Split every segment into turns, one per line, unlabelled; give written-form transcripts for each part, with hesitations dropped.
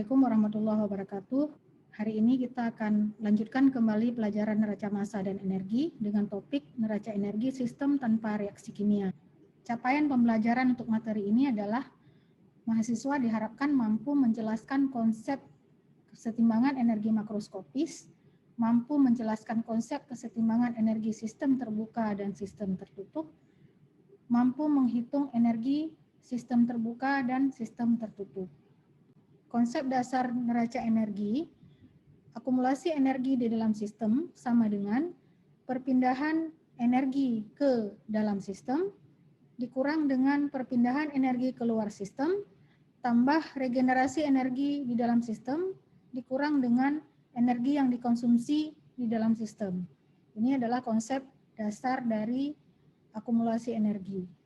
Assalamualaikum warahmatullahi wabarakatuh. Hari ini kita akan lanjutkan kembali pelajaran neraca massa dan energi dengan topik neraca energi sistem tanpa reaksi kimia. Capaian pembelajaran untuk materi ini adalah mahasiswa diharapkan mampu menjelaskan konsep kesetimbangan energi makroskopis, mampu menjelaskan konsep kesetimbangan energi sistem terbuka dan sistem tertutup, mampu menghitung energi sistem terbuka dan sistem tertutup. Konsep dasar neraca energi, akumulasi energi di dalam sistem sama dengan perpindahan energi ke dalam sistem dikurang dengan perpindahan energi keluar sistem tambah regenerasi energi di dalam sistem dikurang dengan energi yang dikonsumsi di dalam sistem. Ini adalah konsep dasar dari akumulasi energi.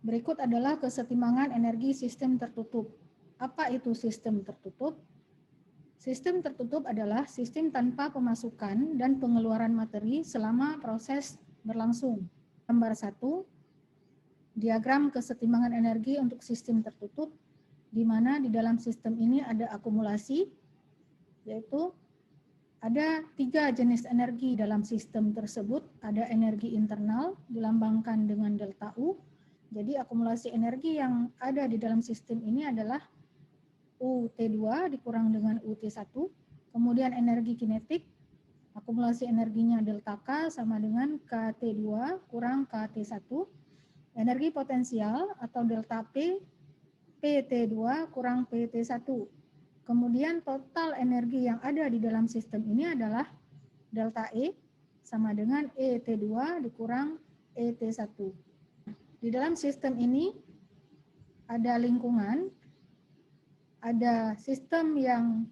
Berikut adalah kesetimbangan energi sistem tertutup. Apa itu sistem tertutup? Sistem tertutup adalah sistem tanpa pemasukan dan pengeluaran materi selama proses berlangsung. Gambar 1, diagram kesetimbangan energi untuk sistem tertutup, di mana di dalam sistem ini ada akumulasi, yaitu ada 3 jenis energi dalam sistem tersebut. Ada energi internal, dilambangkan dengan delta U. Jadi akumulasi energi yang ada di dalam sistem ini adalah UT2 dikurang dengan UT1. Kemudian energi kinetik, akumulasi energinya delta K sama dengan KT2 kurang KT1. Energi potensial atau delta P, PT2 kurang PT1. Kemudian total energi yang ada di dalam sistem ini adalah delta E sama dengan ET2 dikurang ET1. Di dalam sistem ini ada lingkungan, ada sistem yang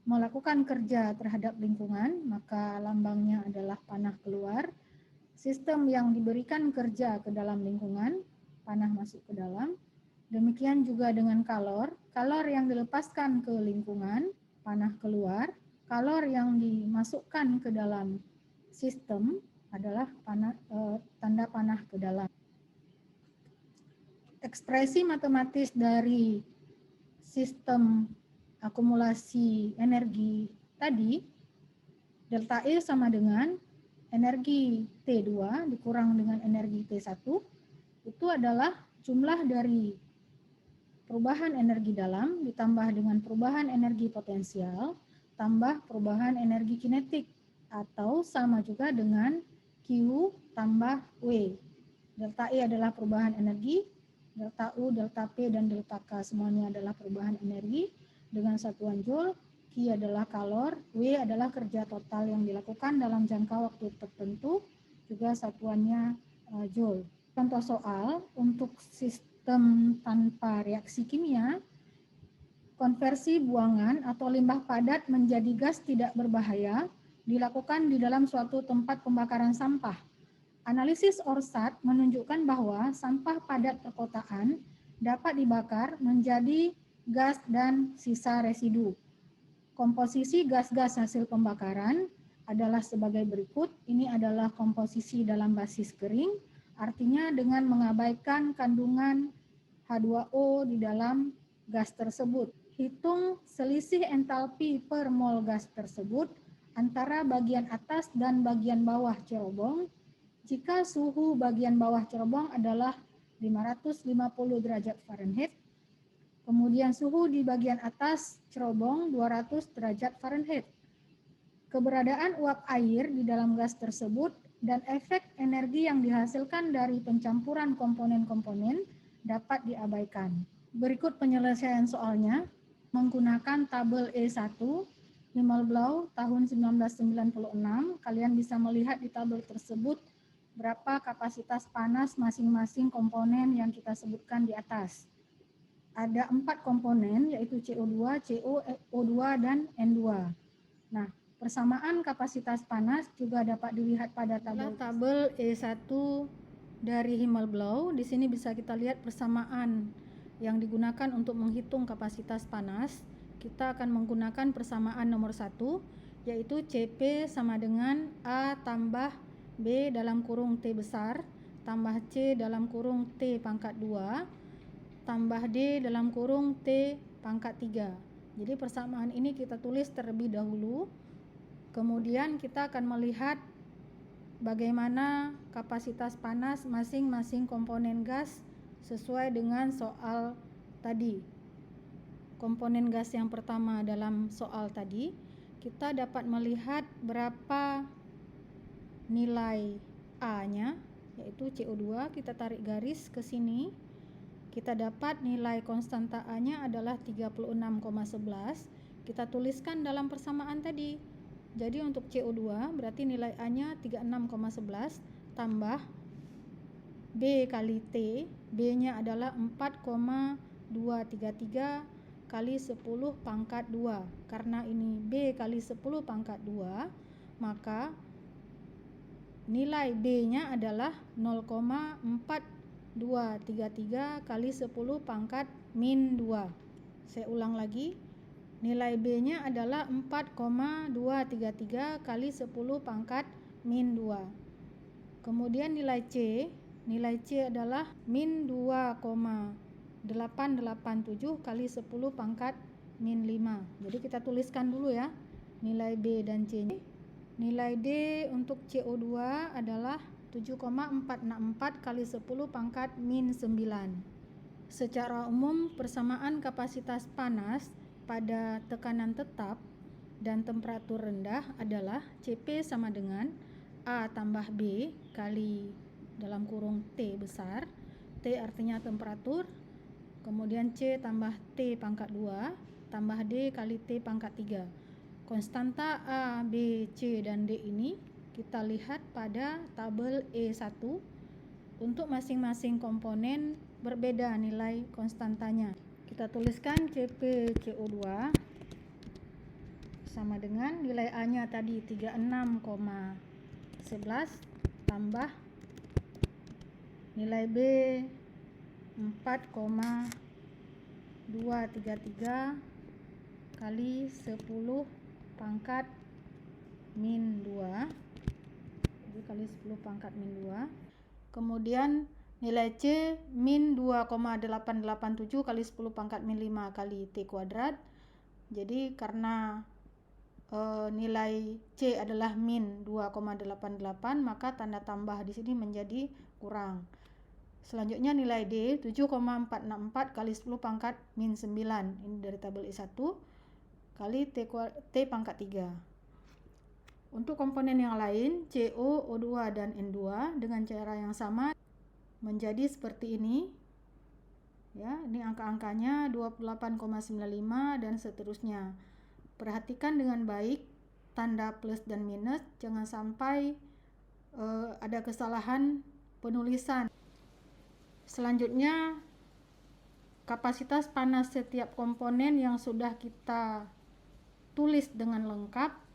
melakukan kerja terhadap lingkungan, maka lambangnya adalah panah keluar. Sistem yang diberikan kerja ke dalam lingkungan, panah masuk ke dalam. Demikian juga dengan kalor yang dilepaskan ke lingkungan, panah keluar. Kalor yang dimasukkan ke dalam sistem adalah tanda panah ke dalam. Ekspresi matematis dari sistem akumulasi energi tadi, delta E sama dengan energi T2 dikurang dengan energi T1, itu adalah jumlah dari perubahan energi dalam ditambah dengan perubahan energi potensial tambah perubahan energi kinetik, atau sama juga dengan Q tambah W. Delta E adalah perubahan energi, delta U, delta P, dan delta K semuanya adalah perubahan energi dengan satuan Joule. Q adalah kalor, W adalah kerja total yang dilakukan dalam jangka waktu tertentu, juga satuannya Joule. Contoh soal untuk sistem tanpa reaksi kimia, konversi buangan atau limbah padat menjadi gas tidak berbahaya dilakukan di dalam suatu tempat pembakaran sampah. Analisis ORSAT menunjukkan bahwa sampah padat perkotaan dapat dibakar menjadi gas dan sisa residu. Komposisi gas-gas hasil pembakaran adalah sebagai berikut. Ini adalah komposisi dalam basis kering, artinya dengan mengabaikan kandungan H2O di dalam gas tersebut. Hitung selisih entalpi per mol gas tersebut antara bagian atas dan bagian bawah cerobong. Jika suhu bagian bawah cerobong adalah 550 derajat Fahrenheit, kemudian suhu di bagian atas cerobong 200 derajat Fahrenheit. Keberadaan uap air di dalam gas tersebut dan efek energi yang dihasilkan dari pencampuran komponen-komponen dapat diabaikan. Berikut penyelesaian soalnya menggunakan tabel E1 Himmelblau tahun 1996. Kalian bisa melihat di tabel tersebut berapa kapasitas panas masing-masing komponen yang kita sebutkan di atas. Ada 4 komponen, yaitu CO2, CO2, dan N2. Nah, persamaan kapasitas panas juga dapat dilihat pada tabel E1 dari Himmelblau. Di sini bisa kita lihat persamaan yang digunakan untuk menghitung kapasitas panas. Kita akan menggunakan persamaan nomor 1, yaitu CP sama dengan A tambah B dalam kurung T besar tambah C dalam kurung T pangkat 2 tambah D dalam kurung T pangkat 3. Jadi persamaan ini kita tulis terlebih dahulu. Kemudian kita akan melihat bagaimana kapasitas panas masing-masing komponen gas sesuai dengan soal tadi. Komponen gas yang pertama dalam soal tadi, kita dapat melihat berapa nilai A-nya, yaitu CO2. Kita tarik garis ke sini. Kita dapat nilai konstanta A-nya adalah 36,11. Kita tuliskan dalam persamaan tadi. Jadi untuk CO2 berarti nilai A-nya 36,11 tambah B kali T. B-nya adalah 4,233 kali 10 pangkat 2. Karena ini B kali 10 pangkat 2, maka nilai B-nya adalah 0,4233 kali 10 pangkat min 2. Saya ulang lagi. Nilai B-nya adalah 4,233 kali 10 pangkat min 2. Kemudian nilai C adalah min 2,887 kali 10 pangkat min 5. Jadi kita tuliskan dulu ya nilai B dan C. Nilai D untuk CO2 adalah 7,464 kali 10 pangkat min 9. Secara umum persamaan kapasitas panas pada tekanan tetap dan temperatur rendah adalah CP sama dengan A tambah B kali dalam kurung T besar. T artinya temperatur, kemudian C tambah T pangkat 2 tambah D kali T pangkat 3. Konstanta A, B, C, dan D ini kita lihat pada tabel E1. Untuk masing-masing komponen berbeda nilai konstantanya. Kita tuliskan CP CO2 sama dengan nilai A-nya tadi 36,11 tambah nilai B 4,233 kali 10 pangkat min 2. Jadi kali 10 pangkat min 2. Kemudian nilai C min 2,887 kali 10 pangkat min 5 kali T kuadrat. Jadi karena nilai C adalah min 2,88, maka tanda tambah di sini menjadi kurang. Selanjutnya nilai D 7,464 kali 10 pangkat min 9. Ini dari tabel E1 kali T pangkat 3. Untuk komponen yang lain, CO, O2, dan N2 dengan cara yang sama menjadi seperti ini. Ya, ini angka-angkanya 28,95 dan seterusnya. Perhatikan dengan baik tanda plus dan minus, jangan sampai ada kesalahan penulisan. Selanjutnya, kapasitas panas setiap komponen yang sudah kita tulis dengan lengkap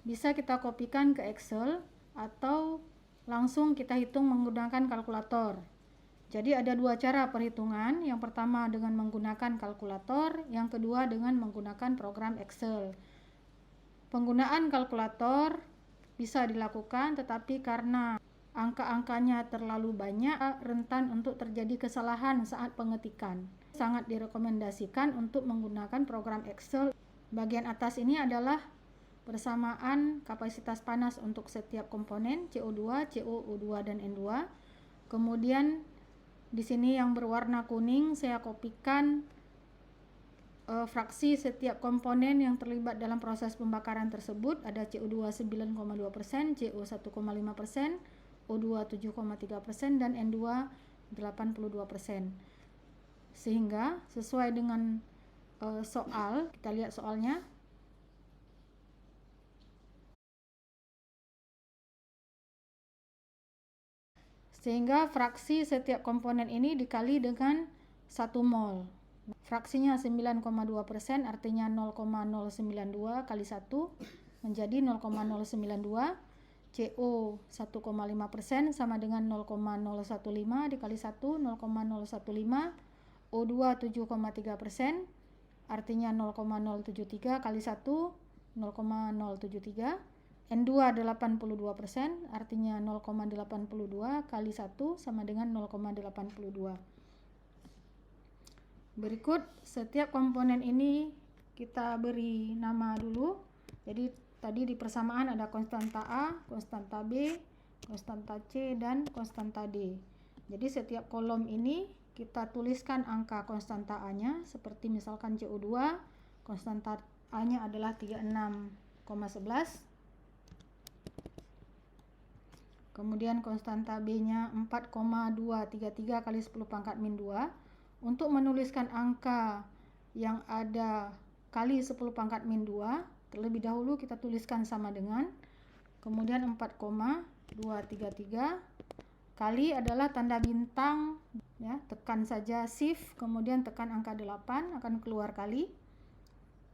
bisa kita kopikan ke Excel atau langsung kita hitung menggunakan kalkulator. Jadi ada dua cara perhitungan. Yang pertama dengan menggunakan kalkulator, yang kedua dengan menggunakan program Excel. Penggunaan kalkulator bisa dilakukan, tetapi karena angka-angkanya terlalu banyak, rentan untuk terjadi kesalahan saat pengetikan. Sangat direkomendasikan untuk menggunakan program Excel. Bagian atas ini adalah persamaan kapasitas panas untuk setiap komponen CO2, CO, O2, dan N2. Kemudian di sini yang berwarna kuning saya kopikan fraksi setiap komponen yang terlibat dalam proses pembakaran tersebut. Ada CO2 9,2%, CO 1,5%, O2 7,3%, dan N2 82%. Sehingga sesuai dengan soal, kita lihat soalnya. Sehingga fraksi setiap komponen ini dikali dengan 1 mol. Fraksinya 9,2%, artinya 0,092 kali 1 menjadi 0,092. CO 1,5% sama dengan 0,015 dikali 1, 0,015. O2 7,3%, artinya 0,073 kali 1, 0,073. N2 82%, artinya 0,82 kali 1 sama dengan 0,82. Berikut setiap komponen ini kita beri nama dulu. Jadi tadi di persamaan ada konstanta A, konstanta B, konstanta C, dan konstanta D. Jadi setiap kolom ini kita tuliskan angka konstanta A-nya, seperti misalkan CO2, konstanta A-nya adalah 36,11. Kemudian konstanta B-nya 4,233 kali 10 pangkat min 2. Untuk menuliskan angka yang ada kali 10 pangkat min 2, terlebih dahulu kita tuliskan sama dengan, kemudian 4,233 kali adalah tanda bintang, ya, tekan saja shift, kemudian tekan angka 8, akan keluar kali,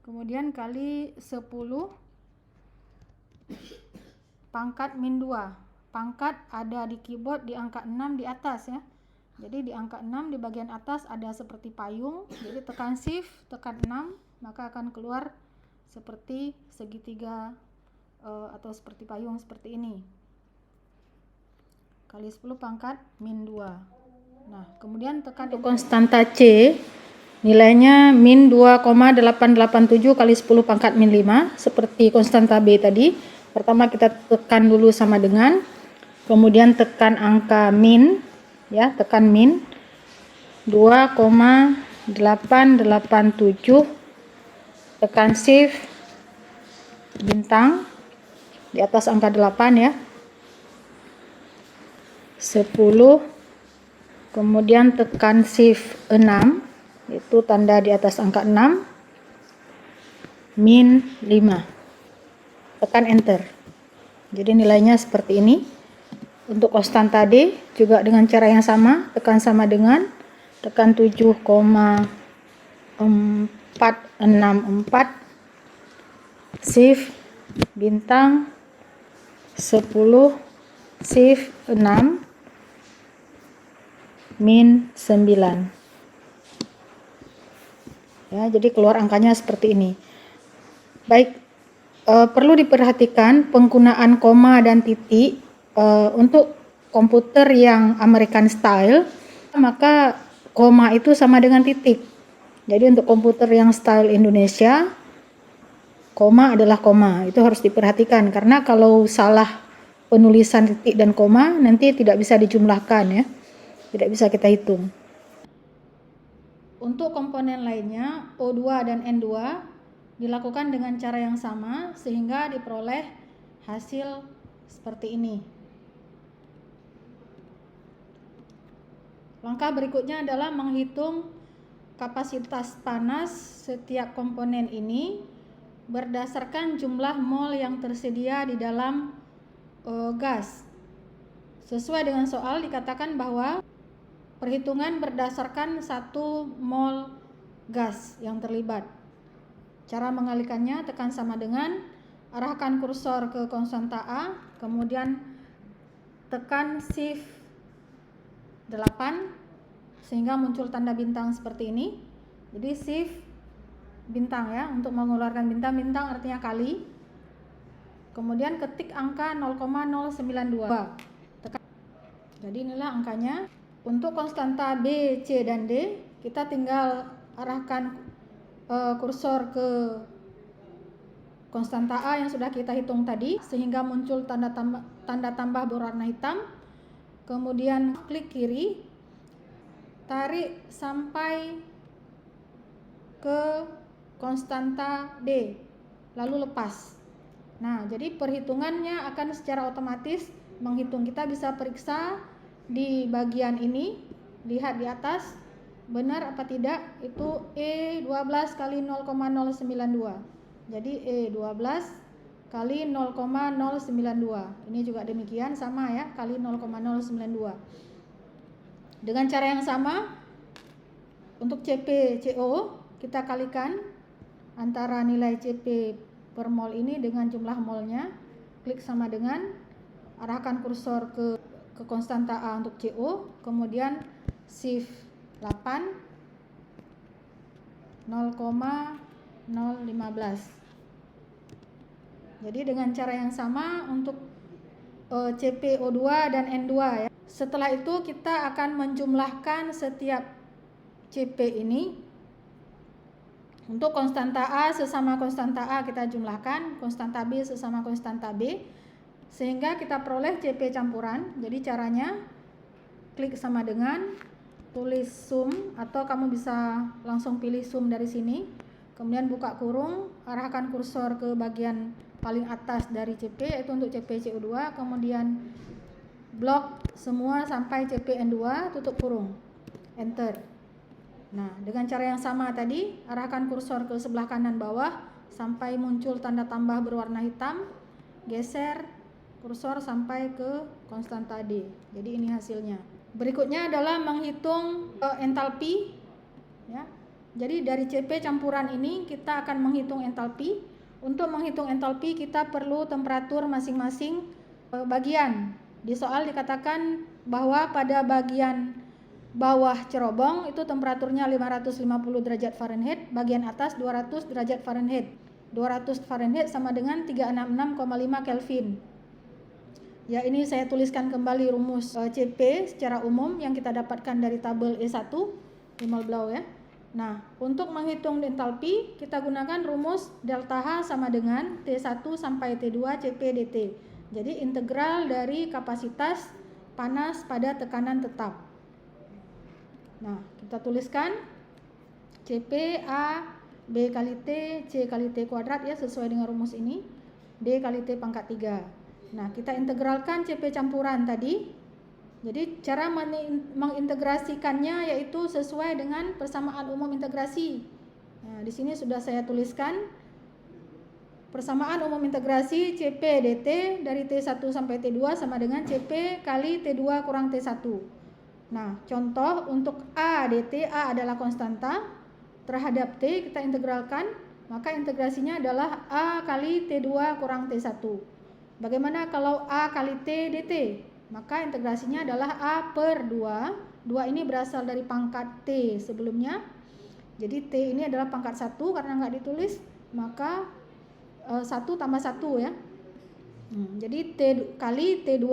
kemudian kali 10 pangkat min 2. Pangkat ada di keyboard di angka 6 di atas, ya. Jadi di angka 6 di bagian atas ada seperti payung. Jadi tekan shift, tekan 6, maka akan keluar seperti segitiga atau seperti payung seperti ini. Kali 10 pangkat min 2. Nah, kemudian tekan konstanta C, nilainya min 2,887 kali 10 pangkat min 5, seperti konstanta B tadi. Pertama kita tekan dulu sama dengan, kemudian tekan angka min, ya, tekan min 2,887, tekan shift, bintang di atas angka 8, ya, 10, kemudian tekan shift 6, itu tanda di atas angka 6, min 5, tekan enter. Jadi nilainya seperti ini. Untuk konstanta D juga dengan cara yang sama, tekan sama dengan, tekan 7,464, shift bintang 10, shift 6, min 9. Ya, jadi keluar angkanya seperti ini. Baik, perlu diperhatikan penggunaan koma dan titik. Untuk komputer yang American style, maka koma itu sama dengan titik. Jadi untuk komputer yang style Indonesia, koma adalah koma. Itu harus diperhatikan, karena kalau salah penulisan titik dan koma nanti tidak bisa dijumlahkan, ya, tidak bisa kita hitung. Untuk komponen lainnya O2 dan N2 dilakukan dengan cara yang sama sehingga diperoleh hasil seperti ini. Langkah berikutnya adalah menghitung kapasitas panas setiap komponen ini berdasarkan jumlah mol yang tersedia di dalam gas. Sesuai dengan soal dikatakan bahwa perhitungan berdasarkan 1 mol gas yang terlibat. Cara mengalihkannya, tekan sama dengan, arahkan kursor ke konstanta A, kemudian tekan shift 8 sehingga muncul tanda bintang seperti ini. Jadi shift bintang, ya, untuk mengeluarkan bintang. Bintang artinya kali. Kemudian ketik angka 0,092. Tekan. Jadi inilah angkanya. Untuk konstanta B, C, dan D kita tinggal arahkan kursor ke konstanta A yang sudah kita hitung tadi sehingga muncul tanda tambah berwarna hitam. Kemudian klik kiri, tarik sampai ke konstanta D, lalu lepas. Nah, jadi perhitungannya akan secara otomatis menghitung. Kita bisa periksa di bagian ini, lihat di atas, benar apa tidak, itu E12 kali 0,092. Jadi E12 kali 0,092. Ini juga demikian, sama, ya, kali 0,092. Dengan cara yang sama untuk CP CO kita kalikan antara nilai CP per mol ini dengan jumlah molnya. Klik sama dengan, arahkan kursor ke konstanta A untuk CO, kemudian shift 8, 0,015. Jadi dengan cara yang sama untuk CpO2 dan N2, ya. Setelah itu kita akan menjumlahkan setiap Cp ini Untuk konstanta A sesama konstanta A kita jumlahkan, konstanta B sesama konstanta B, sehingga kita peroleh CP campuran. Jadi caranya klik sama dengan, tulis sum, atau kamu bisa langsung pilih sum dari sini, kemudian buka kurung, arahkan kursor ke bagian paling atas dari CP, yaitu untuk CP CO2, kemudian blok semua sampai CPN2, tutup kurung, enter. Nah, dengan cara yang sama tadi, arahkan kursor ke sebelah kanan bawah sampai muncul tanda tambah berwarna hitam, geser kursor sampai ke konstanta D. Jadi ini hasilnya. Berikutnya adalah menghitung entalpi, ya. Jadi dari CP campuran ini kita akan menghitung entalpi. Untuk menghitung entalpi kita perlu temperatur masing-masing bagian. Di soal dikatakan bahwa pada bagian bawah cerobong itu temperaturnya 550 derajat Fahrenheit, bagian atas 200 derajat Fahrenheit. 200 Fahrenheit sama dengan 366,5 Kelvin. Ya, ini saya tuliskan kembali rumus CP secara umum yang kita dapatkan dari tabel E1 Himmelblau ya. Nah, untuk menghitung entalpi kita gunakan rumus delta H sama dengan T1 sampai T2 CP dt. Jadi integral dari kapasitas panas pada tekanan tetap. Nah, kita tuliskan CP A B kali T C kali T kuadrat ya, sesuai dengan rumus ini, D kali T pangkat 3. Nah, kita integralkan CP campuran tadi. Jadi cara mengintegrasikannya yaitu sesuai dengan persamaan umum integrasi. Nah, di sini sudah saya tuliskan persamaan umum integrasi CP dt dari T1 sampai T2 sama dengan CP kali T2 kurang T1. Nah, contoh untuk A dt, A adalah konstanta, terhadap T kita integralkan, maka integrasinya adalah A kali T2 kurang T1. Bagaimana kalau A kali T dt? Maka integrasinya adalah A per 2. 2 ini berasal dari pangkat T sebelumnya. Jadi T ini adalah pangkat 1 karena nggak ditulis, maka 1 tambah 1 ya. Jadi T kali T2,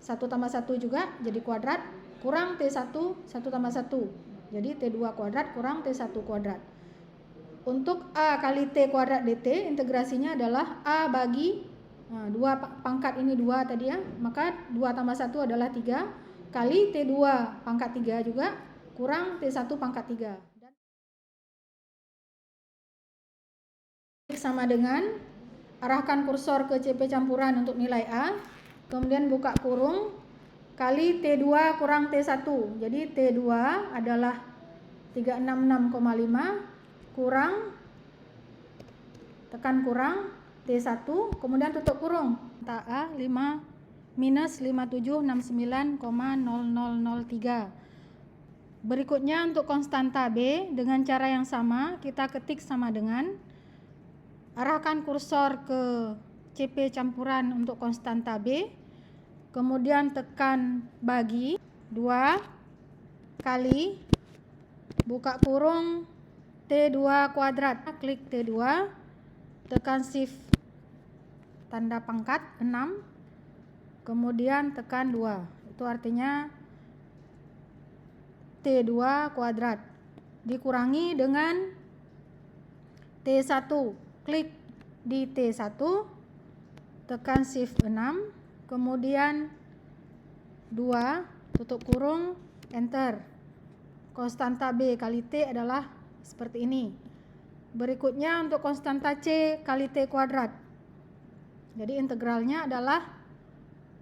1 tambah 1 juga, jadi kuadrat, kurang T1, 1 tambah 1. Jadi T2 kuadrat kurang T1 kuadrat. Untuk A kali T kuadrat dt, integrasinya adalah A bagi 2 pangkat ini 2 tadi ya, maka 2 tambah 1 adalah 3, kali T2 pangkat 3 juga, kurang T1 pangkat 3. Sama dengan, arahkan kursor ke CP campuran untuk nilai A, kemudian buka kurung, kali T2 kurang T1. Jadi T2 adalah 366,5 kurang, tekan kurang T1, kemudian tutup kurung. A 5 minus 5769,0003. Berikutnya untuk konstanta B, dengan cara yang sama kita ketik sama dengan, arahkan kursor ke CP campuran untuk konstanta B, kemudian tekan bagi 2 kali, buka kurung, T2 kuadrat, klik T2, tekan shift tanda pangkat 6, kemudian tekan 2. Itu artinya T2 kuadrat dikurangi dengan T1. Klik di T1, tekan shift 6, kemudian 2, tutup kurung, enter. Konstanta B kali T adalah seperti ini. Berikutnya untuk konstanta C kali T kuadrat. Jadi integralnya adalah,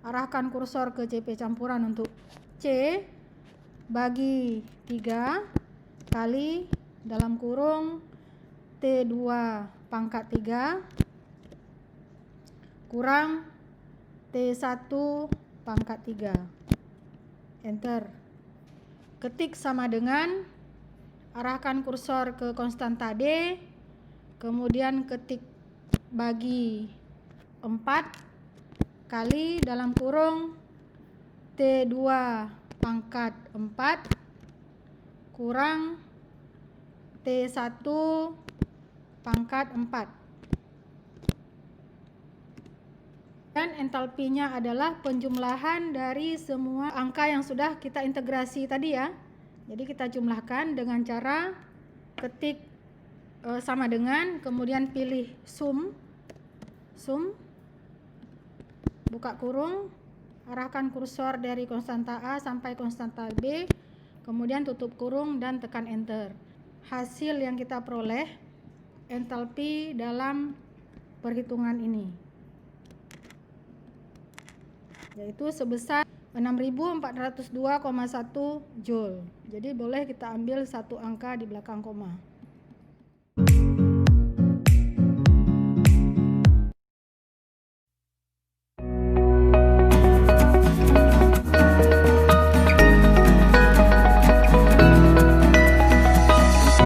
arahkan kursor ke CP campuran untuk C bagi 3 kali dalam kurung T2 pangkat 3 kurang T1 pangkat 3. Enter. Ketik sama dengan, arahkan kursor ke konstanta D, kemudian ketik bagi 4 kali dalam kurung T2 pangkat 4 kurang T1 pangkat 4. Dan entalpinya adalah penjumlahan dari semua angka yang sudah kita integrasi tadi ya. Jadi kita jumlahkan dengan cara ketik sama dengan, kemudian pilih sum, buka kurung, arahkan kursor dari konstanta A sampai konstanta B, kemudian tutup kurung dan tekan enter. Hasil yang kita peroleh entalpi dalam perhitungan ini yaitu sebesar 6402,1 Joule. Jadi boleh kita ambil satu angka di belakang koma.